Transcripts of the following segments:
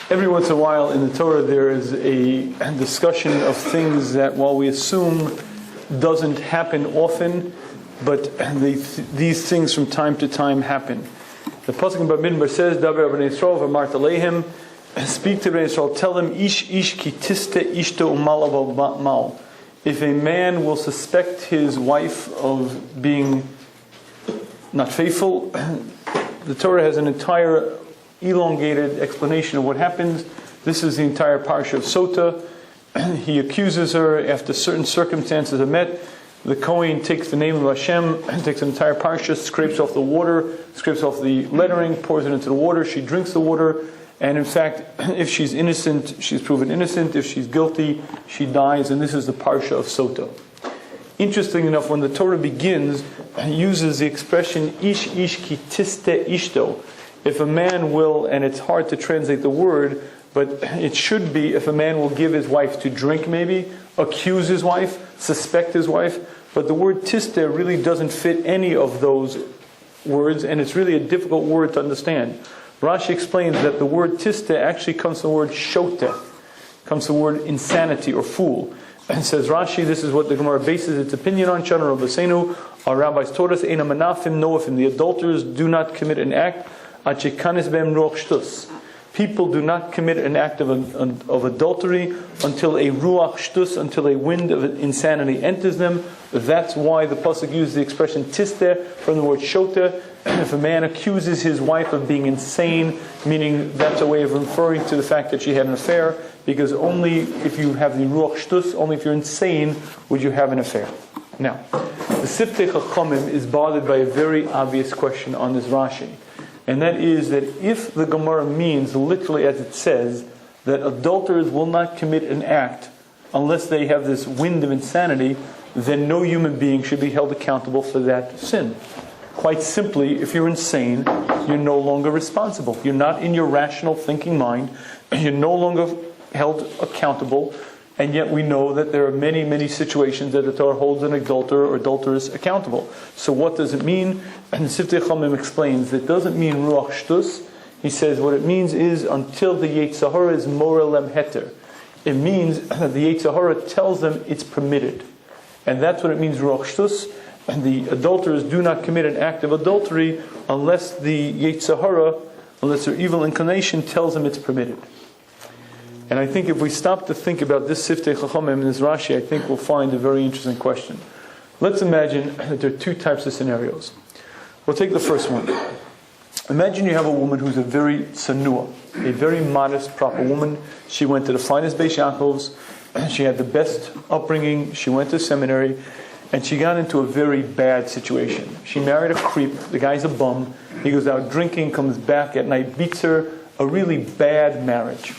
Every once in a while in the Torah there is a discussion of things that, while we assume doesn't happen often, but these things from time to time happen. The Pasuk in Bamidbar says, Daber Bnei Yisrael v'amart alehem, speak to Bnei Yisrael, tell them, Ish ki tiste ishto umal mal. If a man will suspect his wife of being not faithful, the Torah has an entire elongated explanation of what happens. This is the entire parsha of Sota. He accuses her after certain circumstances are met. The Kohen takes the name of Hashem, takes an entire parsha, scrapes off the water, scrapes off the lettering, pours it into the water. She drinks the water, and in fact, if she's innocent, she's proven innocent. If she's guilty, she dies, and this is the parsha of Sota. Interesting enough, when the Torah begins, it uses the expression ish ki tiste ishto. If a man will, and it's hard to translate the word, but it should be if a man will give his wife to drink, maybe, accuse his wife, suspect his wife. But the word tiste really doesn't fit any of those words, and it's really a difficult word to understand. Rashi explains that the word tiste actually comes from the word shote, comes from the word insanity or fool. And says Rashi, this is what the Gemara bases its opinion on. Shana Rabbeinu, our rabbis taught us, Eina manafim noafim, the adulterers do not commit an act. People do not commit an act of adultery until a ruach shtus, until a wind of insanity enters them. That's why the pasuk uses the expression tiste from the word shota. If a man accuses his wife of being insane, meaning that's a way of referring to the fact that she had an affair, because only if you have the ruach shtus, only if you're insane, would you have an affair. Now, the Siftei Chachamim is bothered by a very obvious question on this Rashi. And that is that if the Gemara means, literally as it says, that adulterers will not commit an act unless they have this wind of insanity, then no human being should be held accountable for that sin. Quite simply, if you're insane, you're no longer responsible. You're not in your rational thinking mind. You're no longer held accountable. And yet we know that there are many, many situations that the Torah holds an adulterer or adulteress accountable. So what does it mean? And Siftei Chachamim explains that it doesn't mean ruach shtus. He says what it means is until the Yetzer Hara is moreh lem heter. It means that the Yetzer Hara tells them it's permitted. And that's what it means, ruach shtus. And the adulterers do not commit an act of adultery unless the Yetzer Hara, unless their evil inclination tells them it's permitted. And I think if we stop to think about this Siftei Chachamim and this Rashi, I think we'll find a very interesting question. Let's imagine that there are two types of scenarios. We'll take the first one. Imagine you have a woman who's a very tsanua, a very modest, proper woman. She went to the finest Beis Yaakov's. She had the best upbringing. She went to seminary. And she got into a very bad situation. She married a creep. The guy's a bum. He goes out drinking, comes back at night, beats her. A really bad marriage.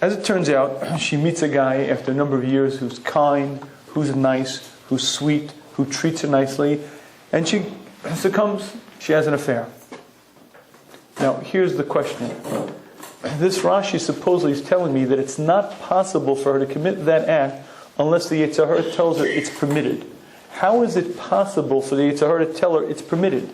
As it turns out, she meets a guy after a number of years who's kind, who's nice, who's sweet, who treats her nicely, and she succumbs. She has an affair. Now, here's the question. This Rashi supposedly is telling me that it's not possible for her to commit that act unless the Yetzer Hara tells her it's permitted. How is it possible for the Yetzer Hara to tell her it's permitted?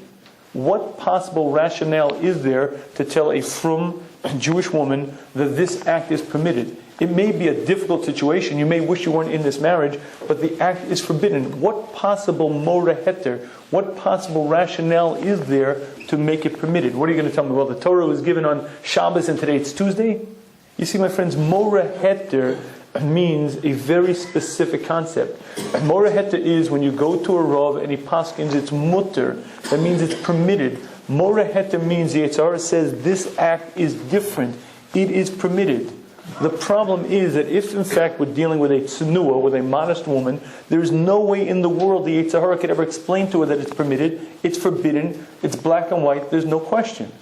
What possible rationale is there to tell a frum Jewish woman that this act is permitted? It may be a difficult situation. You may wish you weren't in this marriage, but the act is forbidden. What possible moreh heter, what possible rationale is there to make it permitted? What are you going to tell me? Well, the Torah was given on Shabbos and today it's Tuesday? You see, my friends, moreh heter means a very specific concept. Moreh heter is when you go to a Rav and he paskins, it's mutter. That means it's permitted. Moreh heter means the Yetzer Hara says this act is different. It is permitted. The problem is that if in fact we're dealing with a tsunua, with a modest woman, there is no way in the world the Yetzer Hara could ever explain to her that it's permitted, it's forbidden, it's black and white, there's no question.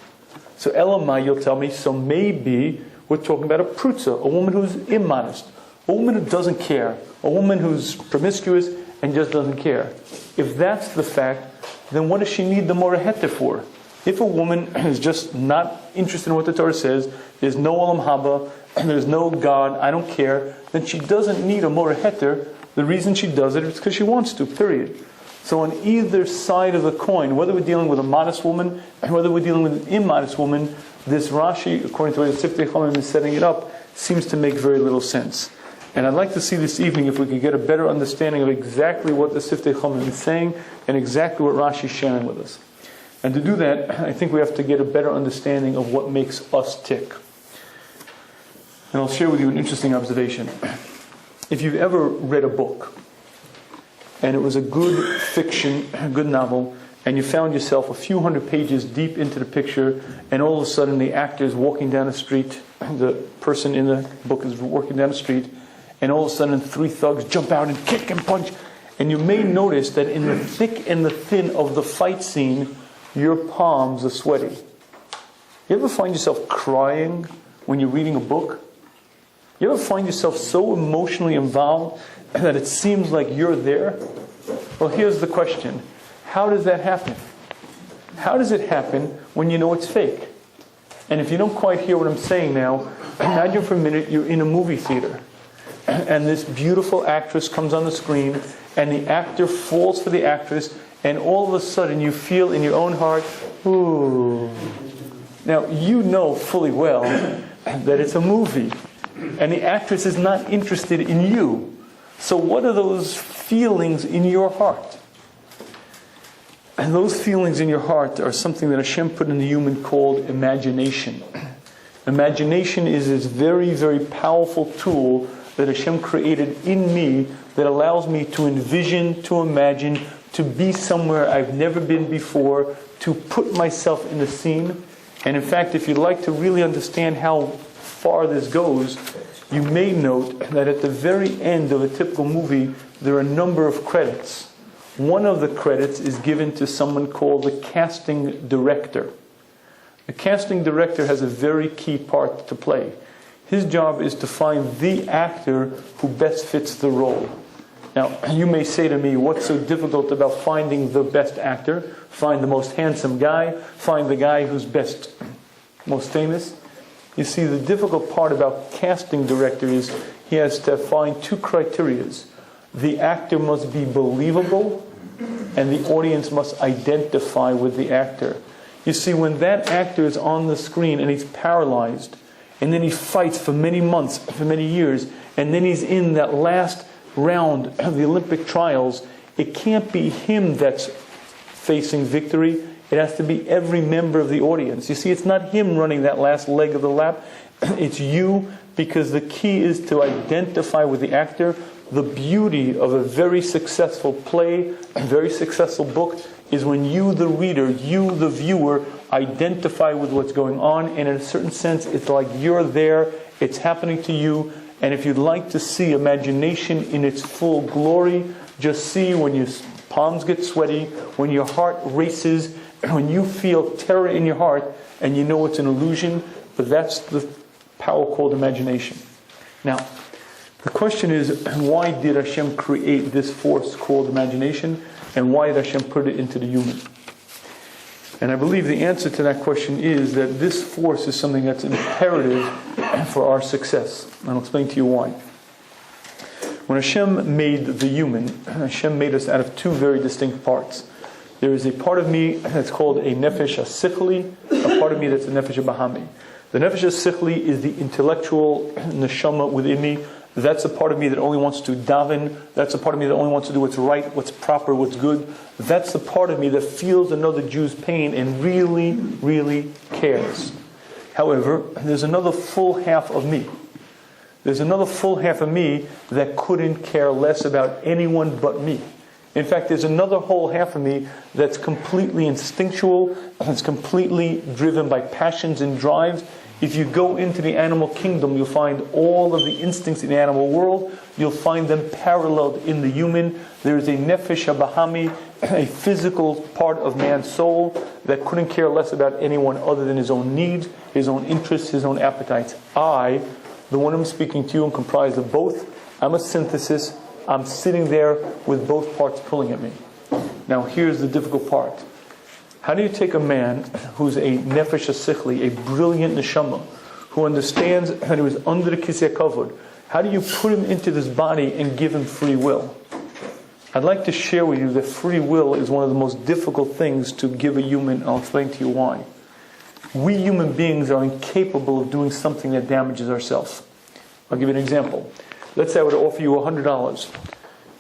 So Elamai, you'll tell me, so maybe we're talking about a prutza, a woman who's immodest, a woman who doesn't care, a woman who's promiscuous and just doesn't care. If that's the fact, then what does she need the moreh heter for? If a woman is just not interested in what the Torah says, there's no olam haba, there's no God, I don't care, then she doesn't need a moreh heter. The reason she does it is because she wants to, period. So on either side of the coin, whether we're dealing with a modest woman and whether we're dealing with an immodest woman, this Rashi, according to the way the Siftei Chachamim is setting it up, seems to make very little sense. And I'd like to see this evening if we could get a better understanding of exactly what the Siftei Chachamim is saying and exactly what Rashi is sharing with us. And to do that, I think we have to get a better understanding of what makes us tick. And I'll share with you an interesting observation. If you've ever read a book, and it was a good fiction, a good novel, and you found yourself a few hundred pages deep into the picture, and all of a sudden the actor is walking down the street, the person in the book is walking down the street, and all of a sudden 3 thugs jump out and kick and punch, and you may notice that in the thick and the thin of the fight scene, your palms are sweaty. You ever find yourself crying when you're reading a book? You ever find yourself so emotionally involved that it seems like you're there? Well, here's the question. How does that happen? How does it happen when you know it's fake? And if you don't quite hear what I'm saying now, imagine for a minute you're in a movie theater and this beautiful actress comes on the screen and the actor falls for the actress, and all of a sudden you feel in your own heart, ooh. Now, you know fully well that it's a movie and the actress is not interested in you. So what are those feelings in your heart? And those feelings in your heart are something that Hashem put in the human called imagination. Imagination is this very, very powerful tool that Hashem created in me that allows me to envision, to imagine, to be somewhere I've never been before, to put myself in the scene. And in fact, if you'd like to really understand how far this goes, you may note that at the very end of a typical movie, there are a number of credits. One of the credits is given to someone called the casting director. The casting director has a very key part to play. His job is to find the actor who best fits the role. Now, you may say to me, what's so difficult about finding the best actor? Find the most handsome guy, find the guy who's best, most famous. You see, the difficult part about casting director is he has to find 2 criteria. The actor must be believable, and the audience must identify with the actor. You see, when that actor is on the screen and he's paralyzed, and then he fights for many months, for many years, and then he's in that last round of the Olympic trials, it can't be him that's facing victory. It has to be every member of the audience. You see, it's not him running that last leg of the lap. It's you, because the key is to identify with the actor. The beauty of a very successful play, a very successful book, is when you, the reader, you, the viewer, identify with what's going on. And in a certain sense, it's like you're there, it's happening to you. And if you'd like to see imagination in its full glory, just see when your palms get sweaty, when your heart races, when you feel terror in your heart, and you know it's an illusion, but that's the power called imagination. Now, the question is, why did Hashem create this force called imagination, and why did Hashem put it into the human? And I believe the answer to that question is that this force is something that's imperative for our success. And I'll explain to you why. When Hashem made the human, Hashem made us out of 2 very distinct parts. There is a part of me that's called a nefesh sichli, a part of me that's a nefesh bahami. The nefesh sichli is the intellectual neshama within me. That's a part of me that only wants to daven. That's a part of me that only wants to do what's right, what's proper, what's good. That's the part of me that feels another Jew's pain and really, really cares. However, there's another full half of me. There's another full half of me that couldn't care less about anyone but me. In fact, there's another whole half of me that's completely instinctual, that's completely driven by passions and drives. If you go into the animal kingdom, you'll find all of the instincts in the animal world. You'll find them paralleled in the human. There is a nefesh bahami, a physical part of man's soul that couldn't care less about anyone other than his own needs, his own interests, his own appetites. I, the one who's speaking to you, am comprised of both. I'm a synthesis. I'm sitting there with both parts pulling at me. Now here's the difficult part. How do you take a man who's a nefesh sichli, a brilliant neshama, who understands that he was under the kisei kavod? How do you put him into this body and give him free will? I'd like to share with you that free will is one of the most difficult things to give a human, and I'll explain to you why. we human beings are incapable of doing something that damages ourselves. I'll give you an example. Let's say I were to offer you $100.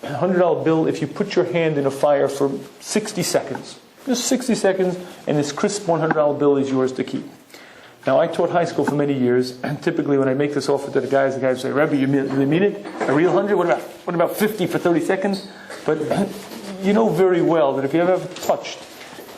A $100 bill, if you put your hand in a fire for 60 seconds, just 60 seconds, and this crisp $100 bill is yours to keep. Now, I taught high school for many years, and typically when I make this offer to the guys say, Rebbe, you really mean it? A real 100? What about 50 for 30 seconds? But you know very well that if you ever touched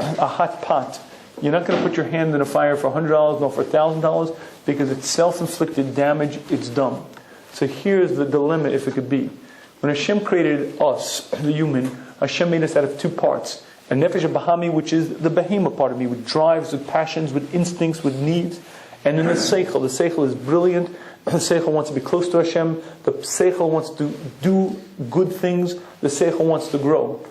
a hot pot, you're not going to put your hand in a fire for $100, nor for $1,000, because it's self-inflicted damage, it's dumb. So here's the dilemma, if it could be. When Hashem created us, the human, Hashem made us out of two parts. A nefesh bahami, which is the behemoth part of me, with drives, with passions, with instincts, with needs. And then the seichel. The seichel is brilliant. The seichel wants to be close to Hashem. The seichel wants to do good things. The seichel wants to grow.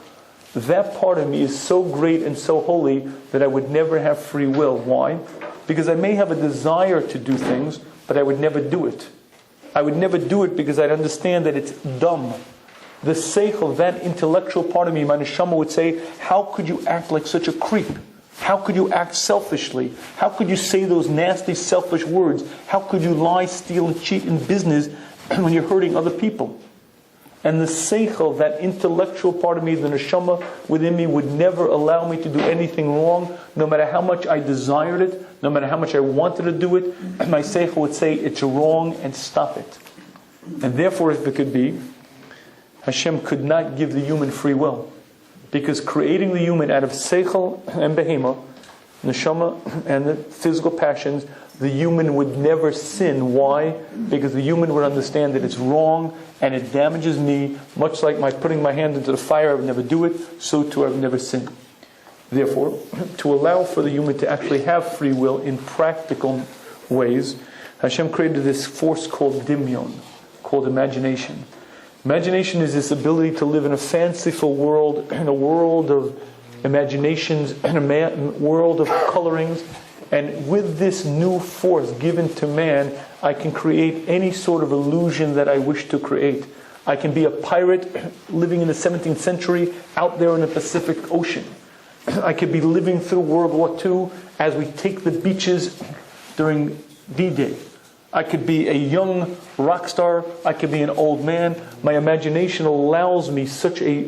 That part of me is so great and so holy that I would never have free will. Why? Because I may have a desire to do things, but I would never do it. I would never do it because I'd understand that it's dumb. The seichel, that intellectual part of me, my neshama would say, how could you act like such a creep? How could you act selfishly? How could you say those nasty, selfish words? How could you lie, steal, and cheat in business when you're hurting other people? And the seichel, that intellectual part of me, the neshama within me, would never allow me to do anything wrong, no matter how much I desired it, no matter how much I wanted to do it. My seichel would say, it's wrong, and stop it. And therefore, if it could be, Hashem could not give the human free will. Because creating the human out of seichel and behema, neshama and the physical passions, the human would never sin. Why? Because the human would understand that it's wrong and it damages me, much like my putting my hand into the fire, I would never do it, so too I would never sin. Therefore, to allow for the human to actually have free will in practical ways, Hashem created this force called dimyon, called imagination. Imagination is this ability to live in a fanciful world, in a world of imaginations, in a world of colorings. And with this new force given to man, I can create any sort of illusion that I wish to create. I can be a pirate living in the 17th century out there in the Pacific Ocean. I could be living through World War II as we take the beaches during D-Day. I could be a young rock star. I could be an old man. My imagination allows me such a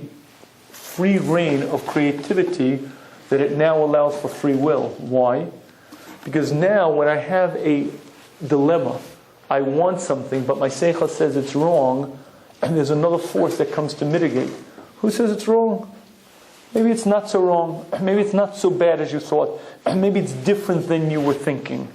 free reign of creativity that it now allows for free will. Why? Because now when I have a dilemma, I want something, but my seichel says it's wrong, and there's another force that comes to mitigate. Who says it's wrong? Maybe it's not so wrong. Maybe it's not so bad as you thought. Maybe it's different than you were thinking.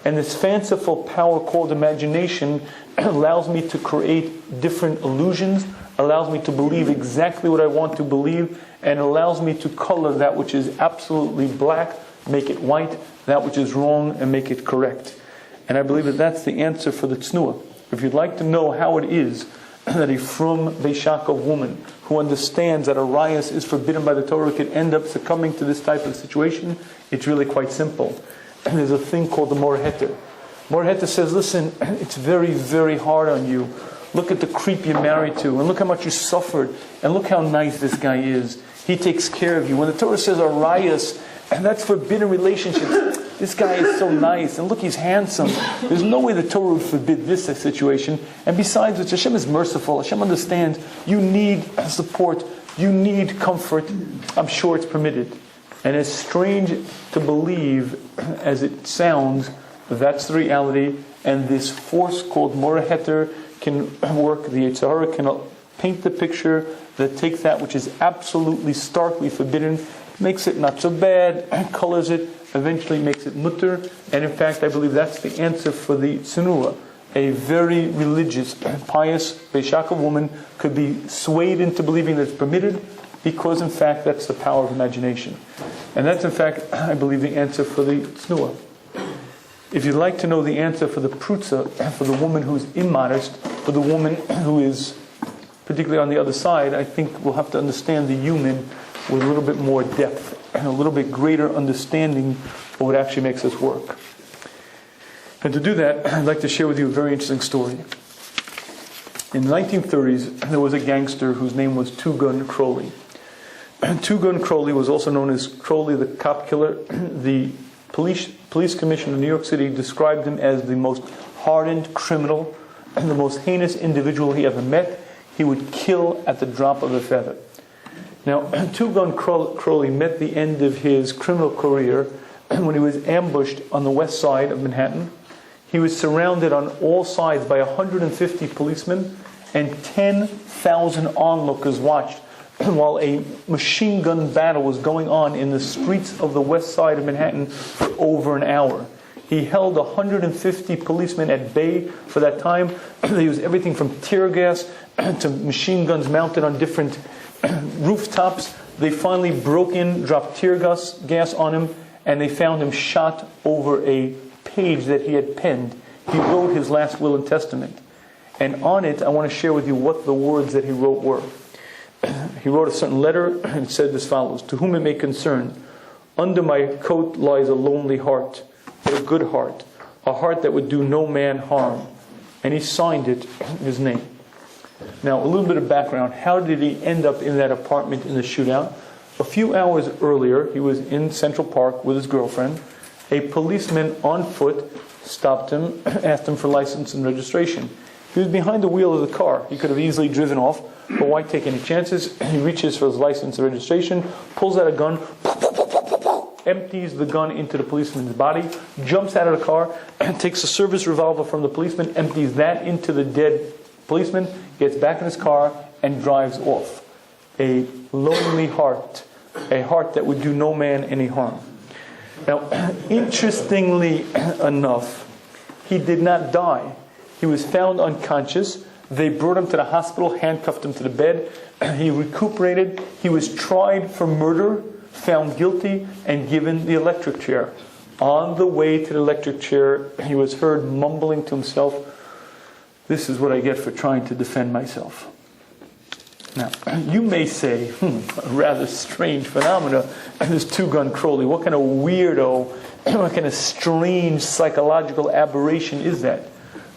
And this fanciful power called imagination allows me to create different illusions, allows me to believe exactly what I want to believe, and allows me to color that which is absolutely black, make it white, that which is wrong, and make it correct. And I believe that that's the answer for the tznuah. If you'd like to know how it is that a frum Beishakov woman who understands that a rayas is forbidden by the Torah could end up succumbing to this type of situation, it's really quite simple. And there's a thing called the Mor Heter. Mor Heter says, listen, it's very, very hard on you. Look at the creep you're married to, and look how much you suffered, and look how nice this guy is. He takes care of you. When the Torah says arayas, and that's forbidden relationships, this guy is so nice, and look, he's handsome. There's no way the Torah would forbid this situation. And besides which, Hashem is merciful. Hashem understands you need support, you need comfort. I'm sure it's permitted. And as strange to believe as it sounds, that's the reality. And this force called Mor Heter can work. The Yetzer Hara can paint the picture that takes that which is absolutely starkly forbidden, makes it not so bad, colors it, eventually makes it mutter. And in fact, I believe that's the answer for the tsunua. A very religious, pious Beishakov woman could be swayed into believing that it's permitted, because in fact that's the power of imagination. And that's in fact, I believe, the answer for the tznuah. If you'd like to know the answer for the prutza, for the woman who's immodest, for the woman who is particularly on the other side, I think we'll have to understand the human with a little bit more depth and a little bit greater understanding of what actually makes us work. And to do that, I'd like to share with you a very interesting story. In the 1930s, there was a gangster whose name was Two Gun Crowley. Two Gun Crowley was also known as Crowley the cop killer, the police commissioner in New York City described him as the most hardened criminal and the most heinous individual he ever met. He would kill at the drop of a feather. Now, Two Gun Crowley met the end of his criminal career when he was ambushed on the west side of Manhattan. He was surrounded on all sides by 150 policemen, and 10,000 onlookers watched while a machine gun battle was going on in the streets of the west side of Manhattan for over an hour. He held 150 policemen at bay for that time. They used everything from tear gas to machine guns mounted on different rooftops. They finally broke in, dropped tear gas on him, and they found him shot over a page that he had penned. He wrote his last will and testament. And on it, I want to share with you what the words that he wrote were. He wrote a certain letter and said as follows: "To whom it may concern, under my coat lies a lonely heart, but a good heart, a heart that would do no man harm." And he signed it, his name. Now, a little bit of background. How did he end up in that apartment in the shootout? A few hours earlier, he was in Central Park with his girlfriend. A policeman on foot stopped him, asked him for license and registration. He was behind the wheel of the car. He could have easily driven off, but why take any chances? He reaches for his license and registration, pulls out a gun, empties the gun into the policeman's body, jumps out of the car, takes a service revolver from the policeman, empties that into the dead policeman, gets back in his car, and drives off. A lonely heart, a heart that would do no man any harm. Now, interestingly enough, he did not die. He was found unconscious. They brought him to the hospital, handcuffed him to the bed. He recuperated. He was tried for murder, found guilty, and given the electric chair. On the way to the electric chair, he was heard mumbling to himself, "This is what I get for trying to defend myself." Now, you may say, a rather strange phenomena, this Two Gun Crowley. What kind of weirdo, what kind of strange psychological aberration is that?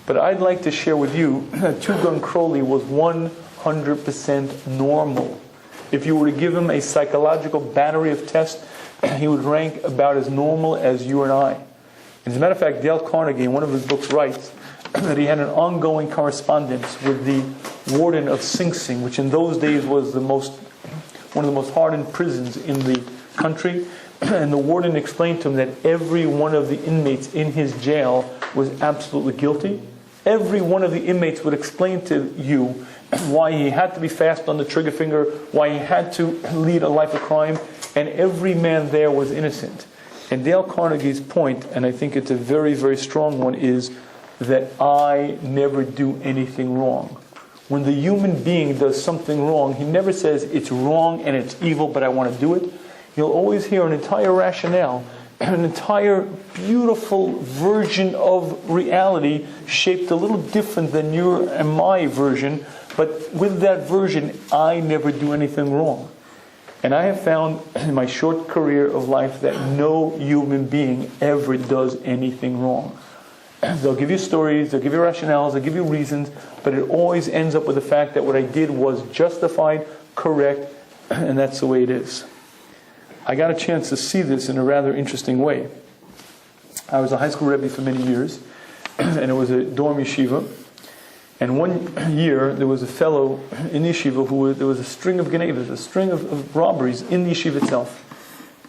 But I'd like to share with you that Two Gun Crowley was 100% normal. If you were to give him a psychological battery of tests, he would rank about as normal as you and I. As a matter of fact, Dale Carnegie, in one of his books, writes that he had an ongoing correspondence with the warden of Sing Sing, which in those days was one of the most hardened prisons in the country. And the warden explained to him that every one of the inmates in his jail was absolutely guilty. Every one of the inmates would explain to you why he had to be fast on the trigger finger, why he had to lead a life of crime, and every man there was innocent. And Dale Carnegie's point, and I think it's a very, very strong one, is that I never do anything wrong. When the human being does something wrong, he never says it's wrong and it's evil, but I want to do it. You'll always hear an entire rationale, an entire beautiful version of reality shaped a little different than your and my version, but with that version, I never do anything wrong. And I have found in my short career of life that no human being ever does anything wrong. They'll give you stories, they'll give you rationales, they'll give you reasons, but it always ends up with the fact that what I did was justified, correct, and that's the way it is. I got a chance to see this in a rather interesting way. I was a high school rebbe for many years, and it was a dorm yeshiva. And one year, there was a fellow in the yeshiva there was a string of genevas, a string of robberies in the yeshiva itself.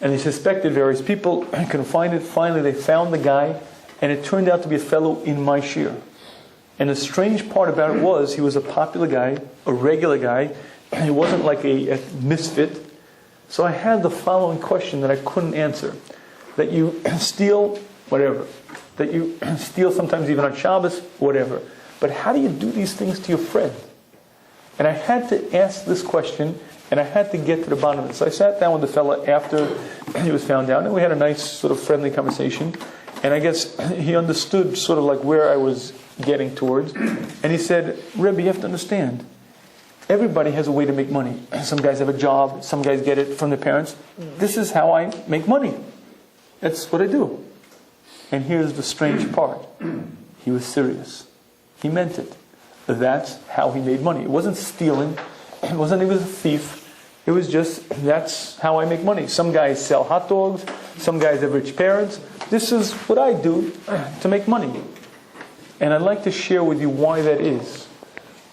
And they suspected various people, couldn't find it. Finally, they found the guy, and it turned out to be a fellow in my shir. And the strange part about it was, he was a popular guy, a regular guy. He wasn't like a misfit. So I had the following question that I couldn't answer. That you steal, whatever. That you steal sometimes even on Shabbos, whatever. But how do you do these things to your friend? And I had to ask this question, and I had to get to the bottom of it. So I sat down with the fella after he was found out, and we had a nice sort of friendly conversation. And I guess he understood sort of like where I was getting towards. And he said, "Rebbe, you have to understand, everybody has a way to make money. Some guys have a job, some guys get it from their parents. This is how I make money. That's what I do." And here's the strange part. He was serious. He meant it. That's how he made money. It wasn't stealing. He was a thief. It was just, that's how I make money. Some guys sell hot dogs. Some guys have rich parents. this is what I do to make money. And I'd like to share with you why that is.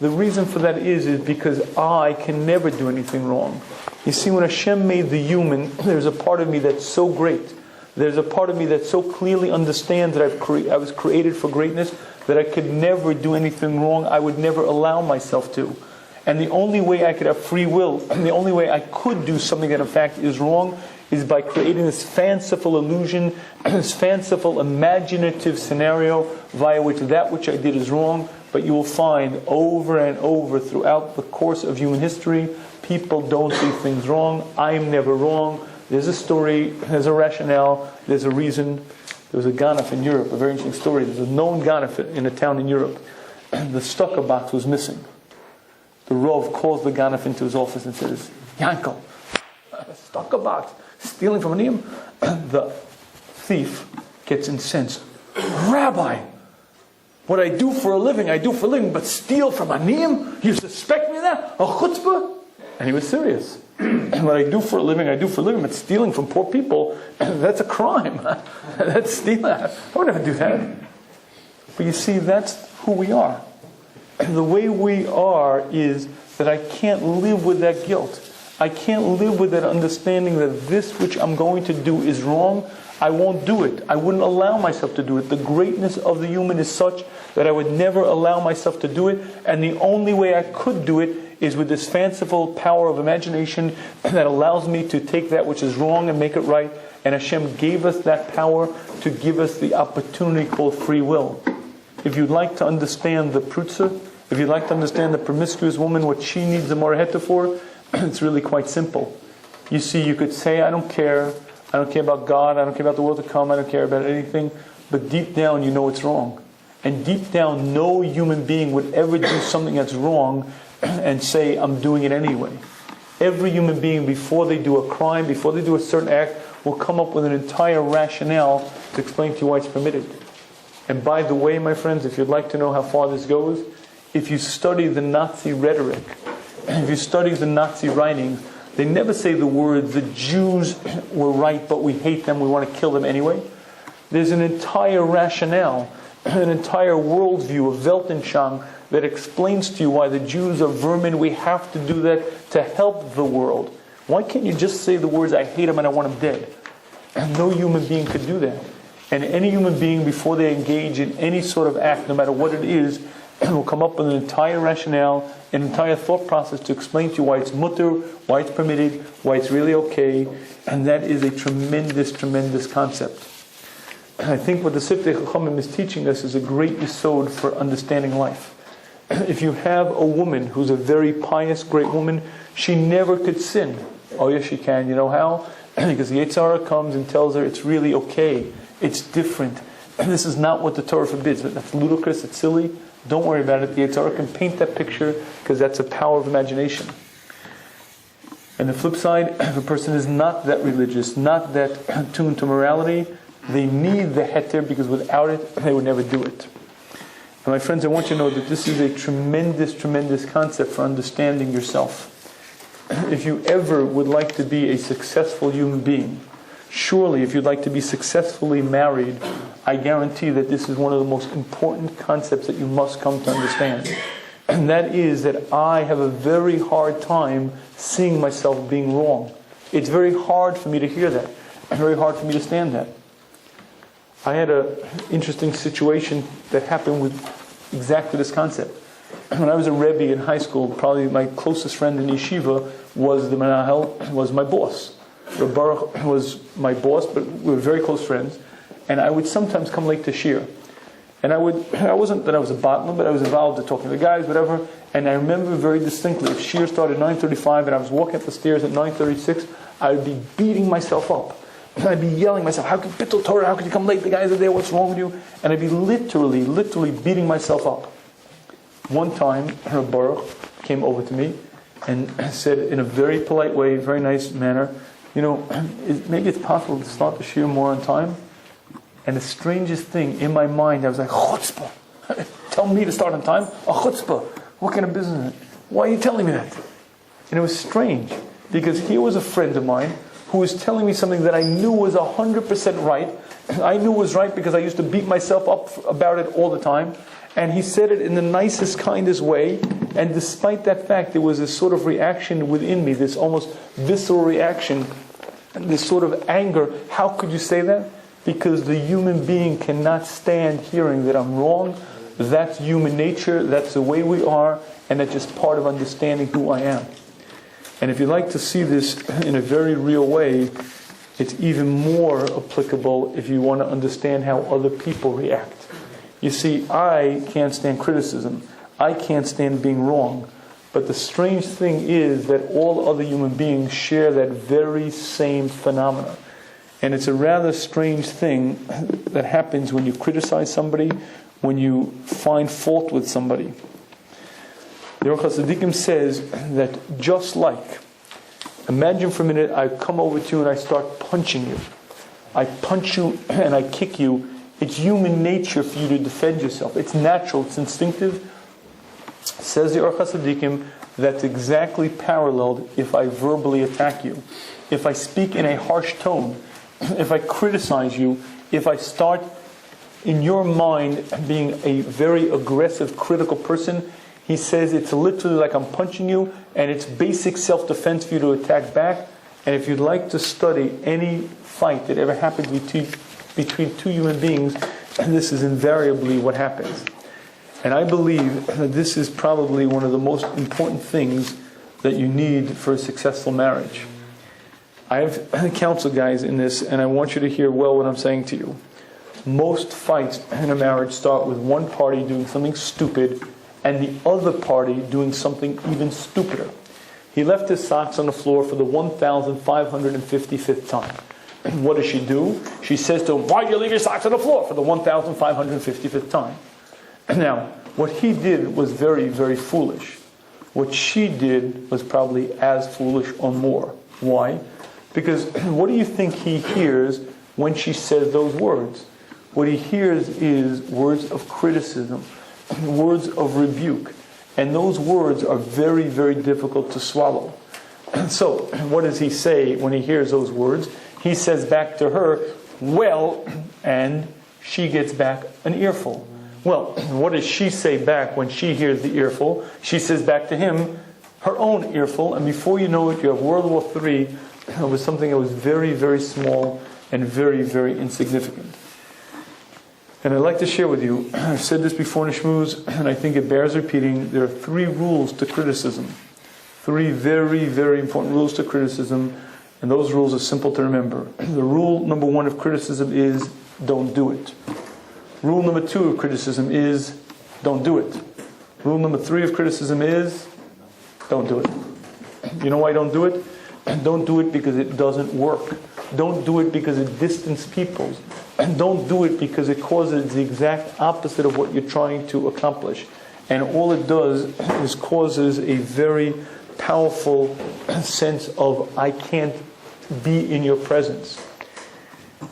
The reason for that is because I can never do anything wrong. You see, when Hashem made the human, there's a part of me that's so great. There's a part of me that so clearly understands that I was created for greatness, that I could never do anything wrong. I would never allow myself to. And the only way I could have free will, and the only way I could do something that in fact is wrong, is by creating this fanciful illusion, this fanciful imaginative scenario via which that which I did is wrong. But you will find over and over throughout the course of human history, people don't do things wrong. I am never wrong. There's a story, there's a rationale, there's a reason. There was a ganef in Europe, a very interesting story. There's a known ganef in a town in Europe. The stucker box was missing. The Rov calls the ganef into his office and says, Yankel, stucker box, stealing from an iyam. The thief gets incensed. Rabbi, what I do for a living, I do for a living, but steal from an iyam? You suspect me of that? A chutzpah? And he was serious. What I do for a living, I do for a living, but stealing from poor people, that's a crime. That's stealing. I would never do that. But you see, that's who we are. The way we are is that I can't live with that guilt. I can't live with that understanding that this which I'm going to do is wrong. I won't do it. I wouldn't allow myself to do it. The greatness of the human is such that I would never allow myself to do it. And the only way I could do it is with this fanciful power of imagination that allows me to take that which is wrong and make it right. And Hashem gave us that power to give us the opportunity called free will. If you'd like to understand the prutza, if you'd like to understand the promiscuous woman, what she needs the moraheta for, it's really quite simple. You see, you could say, I don't care about God, I don't care about the world to come, I don't care about anything, but deep down you know it's wrong. And deep down no human being would ever do something that's wrong and say, I'm doing it anyway. Every human being, before they do a crime, before they do a certain act, will come up with an entire rationale to explain to you why it's permitted. And by the way, my friends, if you'd like to know how far this goes, if you study the Nazi rhetoric, if you study the Nazi writings, they never say the words, the Jews were right, but we hate them, we want to kill them anyway. There's an entire rationale, an entire worldview of Weltanschauung that explains to you why the Jews are vermin. We have to do that to help the world. Why can't you just say the words, I hate them and I want them dead? And no human being could do that. And any human being, before they engage in any sort of act, no matter what it is, will come up with an entire rationale, an entire thought process to explain to you why it's mutter, why it's permitted, why it's really okay. And that is a tremendous, tremendous concept. I think what the Siftei Chachamim is teaching us is a great yesod for understanding life. If you have a woman who's a very pious, great woman, she never could sin. Oh yes, she can. You know how? Because the Yetzer Hara comes and tells her it's really okay. It's different. This is not what the Torah forbids. That's ludicrous. It's silly. Don't worry about it. The Yetzer Hara can paint that picture because that's a power of imagination. And the flip side, if a person is not that religious, not that tuned to morality, they need the heter because without it, they would never do it. And my friends, I want you to know that this is a tremendous, tremendous concept for understanding yourself. If you ever would like to be a successful human being, surely if you'd like to be successfully married, I guarantee that this is one of the most important concepts that you must come to understand. And that is that I have a very hard time seeing myself being wrong. It's very hard for me to hear that. It's very hard for me to stand that. I had an interesting situation that happened with exactly this concept. When I was a Rebbe in high school, probably my closest friend in yeshiva was the Menahel, was my boss. Reb Baruch was my boss, but we were very close friends. And I would sometimes come late to shir. And I wasn't that I was a batman, but I was involved in talking to the guys, whatever. And I remember very distinctly, if shir started at 9:35 and I was walking up the stairs at 9:36, I would be beating myself up. And I'd be yelling myself, how could Bittul Torah, how could you come late, the guys are there, what's wrong with you? And I'd be literally beating myself up. One time, Reb Baruch came over to me and said in a very polite way, very nice manner, you know, maybe it's possible to start the shir more on time. And the strangest thing, in my mind, I was like, chutzpah. Tell me to start on time? A chutzpah. What kind of business is it? Why are you telling me that? And it was strange, because here was a friend of mine who was telling me something that I knew was 100% right, I knew it was right because I used to beat myself up about it all the time. And he said it in the nicest, kindest way. And despite that fact, there was this sort of reaction within me, this almost visceral reaction, this sort of anger. How could you say that? Because the human being cannot stand hearing that I'm wrong. That's human nature. That's the way we are. And that's just part of understanding who I am. And if you'd like to see this in a very real way, it's even more applicable if you want to understand how other people react. You see, I can't stand criticism. I can't stand being wrong. But the strange thing is that all other human beings share that very same phenomena. And it's a rather strange thing that happens when you criticize somebody, when you find fault with somebody. The Orach HaTzaddikim says that just like, imagine for a minute I come over to you and I start punching you. I punch you and I kick you. It's human nature for you to defend yourself. It's natural, it's instinctive. Says the Orach HaTzaddikim, that's exactly paralleled if I verbally attack you. If I speak in a harsh tone, if I criticize you, if I start in your mind being a very aggressive, critical person, he says it's literally like I'm punching you, and it's basic self-defense for you to attack back. And if you'd like to study any fight that ever happens between two human beings, this is invariably what happens. And I believe that this is probably one of the most important things that you need for a successful marriage. I have counseled guys in this, and I want you to hear well what I'm saying to you. Most fights in a marriage start with one party doing something stupid and the other party doing something even stupider. He left his socks on the floor for the 1,555th time. And what does she do? She says to him, "Why did you leave your socks on the floor?" for the 1,555th time. Now, what he did was very, very foolish. What she did was probably as foolish or more. Why? Because what do you think he hears when she says those words? What he hears is words of criticism, words of rebuke. And those words are very, very difficult to swallow. So, what does he say when he hears those words? He says back to her, "Well," and she gets back an earful. Well, what does she say back when she hears the earful? She says back to him her own earful, and before you know it, you have World War III with something that was very, very small and very, very insignificant. And I'd like to share with you, I've said this before in Shmuz, and I think it bears repeating, there are 3 rules to criticism. 3 very, very important rules to criticism, and those rules are simple to remember. The rule number 1 of criticism is, don't do it. Rule number 2 of criticism is, don't do it. Rule number 3 of criticism is, don't do it. You know why don't do it? Don't do it because it doesn't work. Don't do it because it distances people. And don't do it because it causes the exact opposite of what you're trying to accomplish. And all it does is causes a very powerful sense of, I can't be in your presence.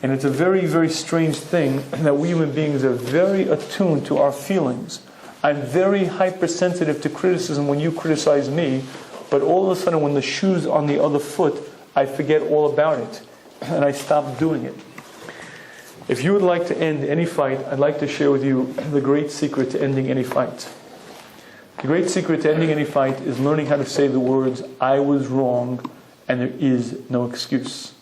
And it's a very, very strange thing that we human beings are very attuned to our feelings. I'm very hypersensitive to criticism when you criticize me, but all of a sudden when the shoe's on the other foot, I forget all about it. And I stop doing it. If you would like to end any fight, I'd like to share with you the great secret to ending any fight. The great secret to ending any fight is learning how to say the words, "I was wrong, and there is no excuse."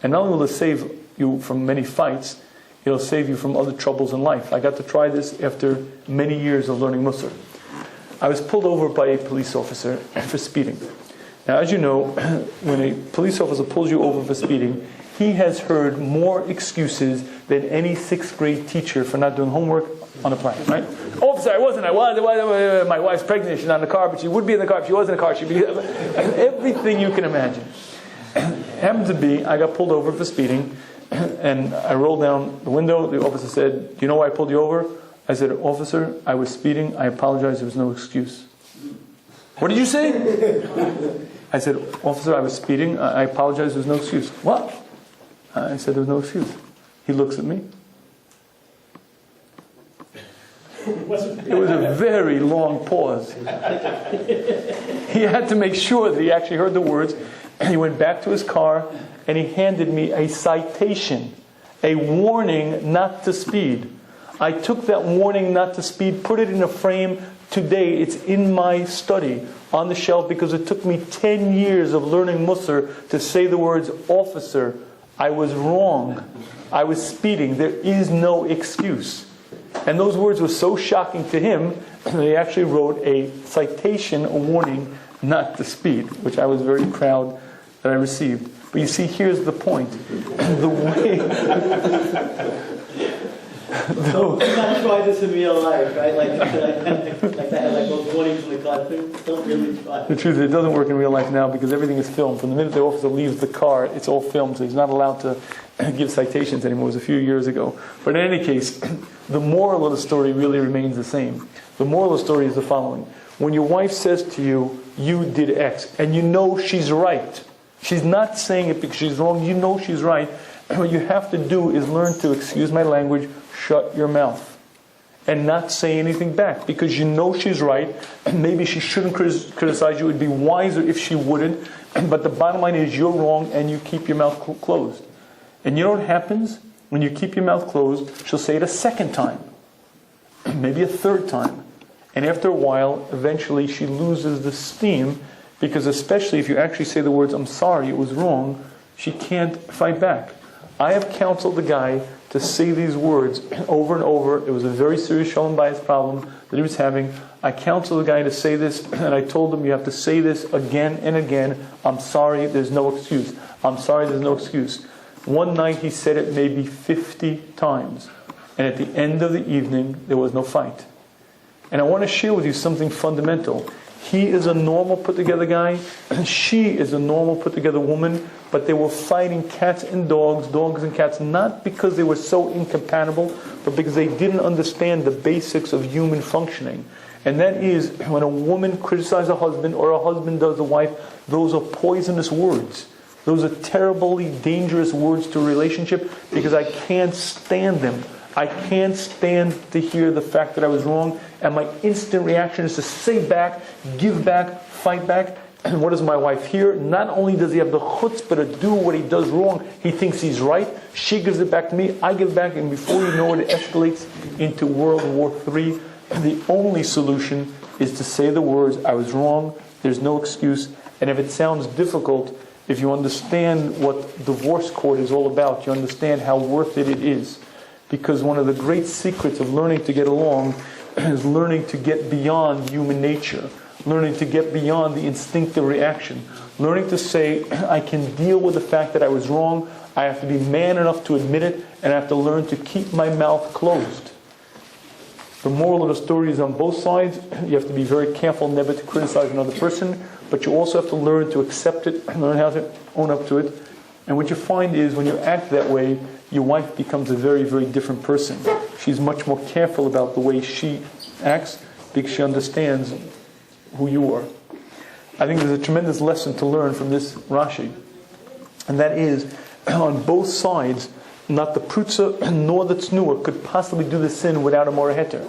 And not only will it save you from many fights, it'll save you from other troubles in life. I got to try this after many years of learning Musar. I was pulled over by a police officer for speeding. Now, as you know, when a police officer pulls you over for speeding, he has heard more excuses than any 6th grade teacher for not doing homework on the planet, right? "Officer, I wasn't. I was. My wife's pregnant. She's not in the car, but she would be in the car if she was in the car. She'd be..." Everything you can imagine. Happened to be, I got pulled over for speeding, and I rolled down the window. The officer said, "Do you know why I pulled you over?" I said, "Officer, I was speeding. I apologize. There was no excuse." "What did you say?" I said, "Officer, I was speeding. I apologize. There's no excuse." "What?" I said, "There was no excuse." He looks at me. It was a very long pause. He had to make sure that he actually heard the words. He went back to his car and he handed me a citation. A warning not to speed. I took that warning not to speed, put it in a frame. Today, it's in my study on the shelf because it took me 10 years of learning Musar to say the words, officer, I was wrong. I was speeding. There is no excuse. And those words were so shocking to him, they actually wrote a citation, a warning not to speed, which I was very proud that I received. But you see, here's the point. The way... Don't try this in real life, right? Like that, like those warnings in the classroom. Don't really try. The truth is, it doesn't work in real life now because everything is filmed. From the minute the officer leaves the car, it's all filmed, so he's not allowed to give citations anymore. It was a few years ago. But in any case, the moral of the story really remains the same. The moral of the story is the following. When your wife says to you, you did X, and you know she's right. She's not saying it because she's wrong. You know she's right. And what you have to do is learn to, excuse my language, shut your mouth and not say anything back because you know she's right. Maybe she shouldn't criticize you. It would be wiser if she wouldn't. But the bottom line is you're wrong and you keep your mouth closed. And you know what happens? When you keep your mouth closed, she'll say it a second time, maybe a third time. And after a while, eventually she loses the steam because especially if you actually say the words, I'm sorry, it was wrong, she can't fight back. I have counseled the guy to say these words over and over. It was a very serious shalom bias problem that he was having. I counseled the guy to say this, and I told him, you have to say this again and again. I'm sorry, there's no excuse. I'm sorry, there's no excuse. One night he said it maybe 50 times. And at the end of the evening, there was no fight. And I want to share with you something fundamental. He is a normal put-together guy, and she is a normal put-together woman, but they were fighting cats and dogs and cats, not because they were so incompatible, but because they didn't understand the basics of human functioning. And that is, when a woman criticizes a husband, or a husband does a wife, those are poisonous words. Those are terribly dangerous words to a relationship, because I can't stand them. I can't stand to hear the fact that I was wrong, and my instant reaction is to say back, give back, fight back. And what does my wife hear? Not only does he have the chutzpah to do what he does wrong, he thinks he's right. She gives it back to me, I give back, and before you know it, it escalates into World War III. The only solution is to say the words, I was wrong, there's no excuse. And if it sounds difficult, if you understand what divorce court is all about, you understand how worth it is. Because one of the great secrets of learning to get along is learning to get beyond human nature. Learning to get beyond the instinctive reaction. Learning to say, I can deal with the fact that I was wrong. I have to be man enough to admit it. And I have to learn to keep my mouth closed. The moral of the story is on both sides. You have to be very careful never to criticize another person. But you also have to learn to accept it. Learn how to own up to it. And what you find is when you act that way, your wife becomes a very, very different person. She's much more careful about the way she acts because she understands who you are. I think there's a tremendous lesson to learn from this Rashi. And that is, on both sides, not the prutza nor the tznuah could possibly do the sin without a mora heter.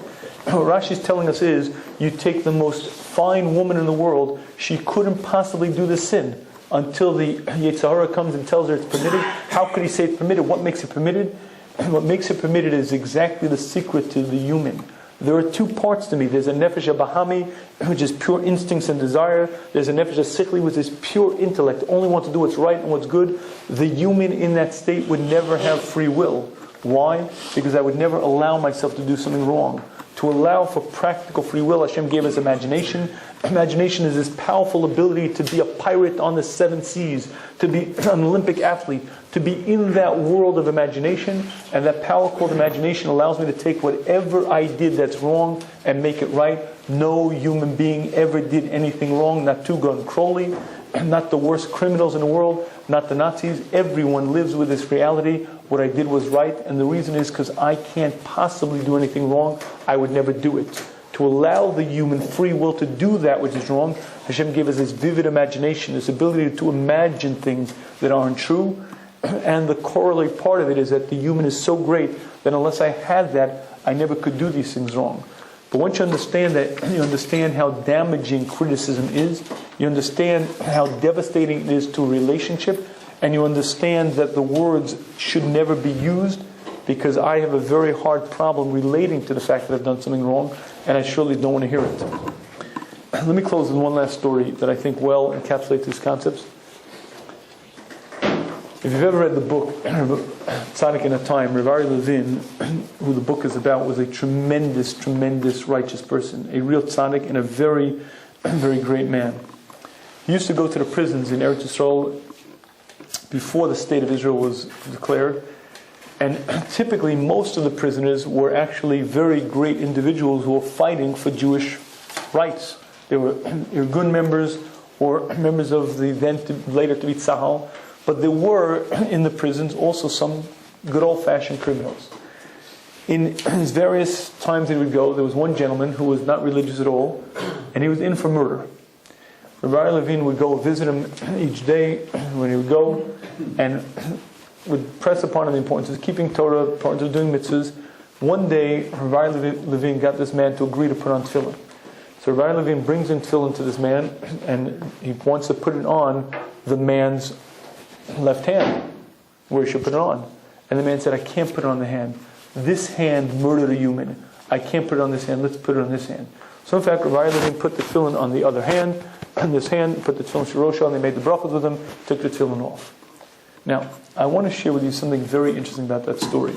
What Rashi is telling us is, you take the most fine woman in the world, she couldn't possibly do the sin until the Yetzer Hara comes and tells her it's permitted. How could he say it's permitted? What makes it permitted? What makes it permitted is exactly the secret to the human. There are two parts to me. There's a nefesh bahami, which is pure instincts and desire. There's a nefesh sikhli, which is pure intellect, only want to do what's right and what's good. The human in that state would never have free will. Why? Because I would never allow myself to do something wrong. To allow for practical free will, Hashem gave us imagination. Imagination is this powerful ability to be a pirate on the seven seas, to be an Olympic athlete, to be in that world of imagination. And that power called imagination allows me to take whatever I did that's wrong and make it right. No human being ever did anything wrong, not Tuga and Crowley, not the worst criminals in the world, not the Nazis. Everyone lives with this reality. What I did was right, and the reason is because I can't possibly do anything wrong. I would never do it. To allow the human free will to do that which is wrong, Hashem gave us this vivid imagination, this ability to imagine things that aren't true. And the corollary part of it is that the human is so great that unless I had that, I never could do these things wrong. But once you understand that, you understand how damaging criticism is, you understand how devastating it is to a relationship, and you understand that the words should never be used, because I have a very hard problem relating to the fact that I've done something wrong, and I surely don't want to hear it. Let me close with one last story that I think well encapsulates these concepts. If you've ever read the book Tzaddik in a Time, Rav Ari Levin, who the book is about, was a tremendous, tremendous righteous person, a real tzaddik and a very, very great man. He used to go to the prisons in Eretz Yisrael before the state of Israel was declared, and typically most of the prisoners were actually very great individuals who were fighting for Jewish rights. They were Irgun members or members of the then later to be Tzahal, but there were in the prisons also some good old-fashioned criminals. In his various times that he would go, there was one gentleman who was not religious at all, and he was in for murder. Rabbi Levine would go visit him each day when he would go, and would press upon him the importance of keeping Torah, the importance of doing mitzvahs. One day, Rabbi Levine got this man to agree to put on tefillin. So Rabbi Levine brings in tefillin to this man, and he wants to put it on the man's left hand, where he should put it on. And the man said, I can't put it on the hand. This hand murdered a human. I can't put it on this hand. Let's put it on this hand. So in fact, Rabbi Levine put the tefillin on the other hand, and this hand, put the tefillin shirosha on, they made the brachas with him, took the tefillin off. Now, I want to share with you something very interesting about that story.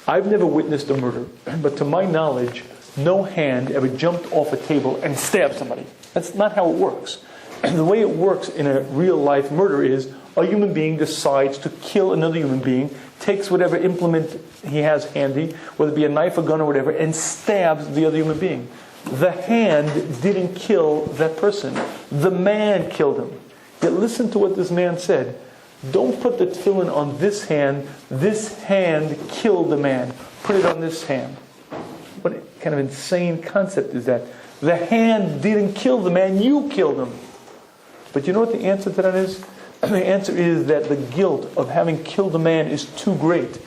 I've never witnessed a murder, but to my knowledge, no hand ever jumped off a table and stabbed somebody. That's not how it works. And the way it works in a real life murder is a human being decides to kill another human being, takes whatever implement he has handy, whether it be a knife, a gun, or whatever, and stabs the other human being. The hand didn't kill that person. The man killed him. Yet listen to what this man said. Don't put the tefillin on this hand. This hand killed the man. Put it on this hand. What kind of insane concept is that? The hand didn't kill the man. You killed him. But you know what the answer to that is? The answer is that the guilt of having killed a man is too great.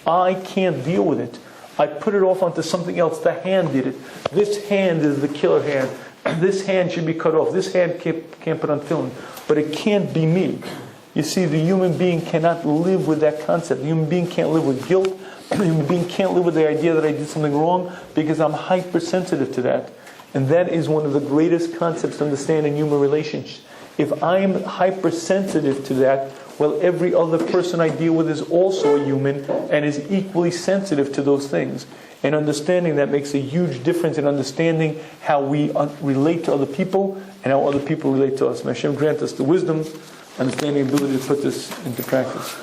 I can't deal with it. I put it off onto something else. The hand did it. This hand is the killer hand. This hand should be cut off. This hand can't put on tefillin. But it can't be me. You see, the human being cannot live with that concept. The human being can't live with guilt. The human being can't live with the idea that I did something wrong, because I'm hypersensitive to that. And that is one of the greatest concepts to understand in human relations. If I'm hypersensitive to that, well, every other person I deal with is also a human and is equally sensitive to those things. And understanding that makes a huge difference in understanding how we relate to other people and how other people relate to us. May Hashem grant us the wisdom, understanding, ability to put this into practice.